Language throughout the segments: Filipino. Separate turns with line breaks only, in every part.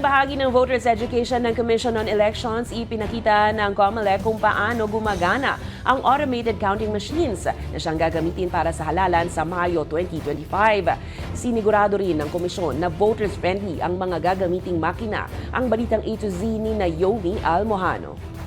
bahagi ng Voters Education ng Commission on Elections, ipinakita ng COMELEC kung paano gumagana ang automated counting machines na siyang gagamitin para sa halalan sa Mayo 2025. Sinigurado rin ng komisyon na voters-friendly ang mga gagamiting makina. Ang balitang A to Z ni Naomi Almojano.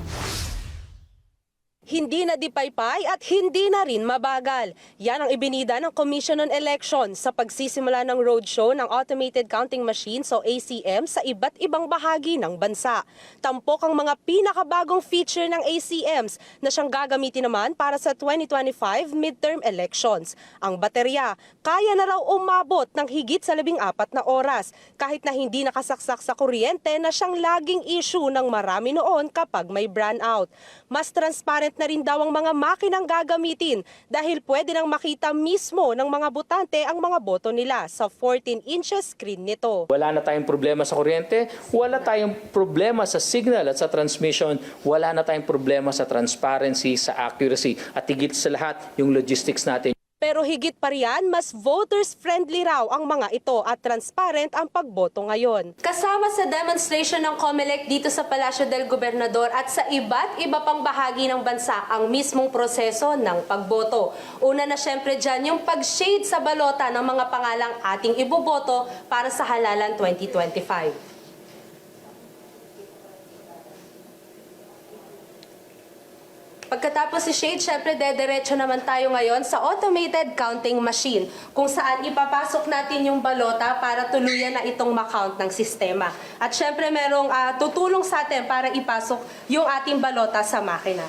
Hindi na dipaypay at hindi na rin mabagal. Yan ang ibinida ng Commission on Elections sa pagsisimula ng roadshow ng Automated Counting Machines o ACM sa iba't ibang bahagi ng bansa. Tampok ang mga pinakabagong feature ng ACMs na siyang gagamitin naman para sa 2025 midterm elections. Ang baterya, kaya na raw umabot ng higit sa 14 na oras kahit na hindi nakasaksak sa kuryente na siyang laging issue ng marami noon kapag may brownout. Mas transparent na rin daw ang mga makinang gagamitin dahil pwede nang makita mismo ng mga botante ang mga boto nila sa 14 inches screen nito.
Wala na tayong problema sa kuryente, wala tayong problema sa signal at sa transmission, wala na tayong problema sa transparency, sa accuracy at higit sa lahat yung logistics natin.
Pero higit pa riyan, mas voters-friendly raw ang mga ito at transparent ang pagboto ngayon. Kasama sa demonstration ng COMELEC dito sa Palacio del Gobernador at sa iba't iba pang bahagi ng bansa ang mismong proseso ng pagboto. Una na syempre dyan yung pag-shade sa balota ng mga pangalang ating iboboto para sa halalan 2025. Pagkatapos si shade, syempre dediretso naman tayo ngayon sa automated counting machine kung saan ipapasok natin yung balota para tuluyan na itong makount ng sistema. At syempre merong tutulong sa atin para ipasok yung ating balota sa makina.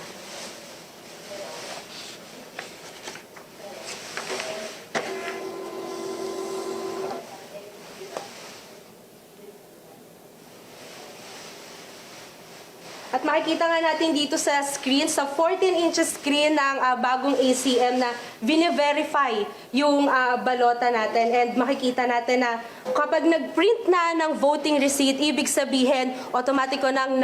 At makikita nga natin dito sa screen, sa 14 inches screen ng bagong ACM na vine-verify yung balota natin. And makikita natin na kapag nag-print na ng voting receipt, ibig sabihin, automatiko nang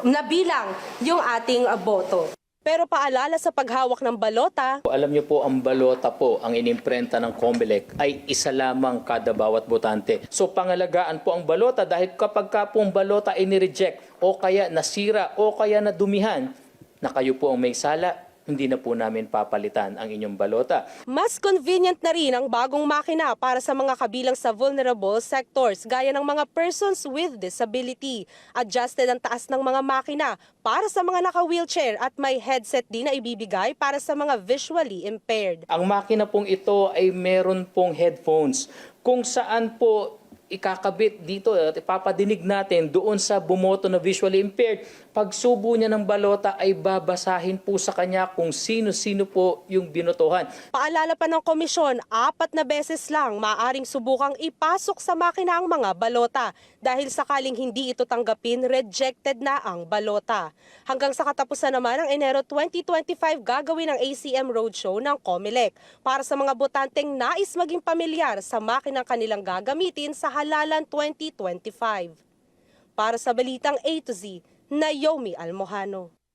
nabilang yung ating boto. Pero paalala sa paghawak ng balota,
Alam niyo po, ang balota po, ang inimprenta ng COMELEC ay isa lamang kada bawat botante. So pangalagaan po ang balota dahil kapag ka po ang balota ay nireject o kaya nasira o kaya nadumihan, na kayo po ang may sala, hindi na po namin papalitan ang inyong balota.
mas convenient na rin ang bagong makina para sa mga kabilang sa vulnerable sectors gaya ng mga persons with disability. Adjusted ang taas ng mga makina para sa mga naka-wheelchair at may headset din na ibibigay para sa mga visually impaired.
Ang makina pong ito ay meron pong headphones kung saan po ikakabit dito at ipapadinig natin doon sa bumoto na visually impaired. Pagsubo niya ng balota ay babasahin po sa kanya kung sino-sino po yung binotohan.
Paalala pa ng komisyon, 4 na beses lang maaaring subukang ipasok sa makina ang mga balota dahil sakaling hindi ito tanggapin, rejected na ang balota. Hanggang sa katapusan naman ng Enero 2025 gagawin ang ACM Roadshow ng COMELEC para sa mga botanteng nais maging pamilyar sa makinang kanilang gagamitin sa halalan 2025. Para sa Balitang A to Z, Naomi Almojano.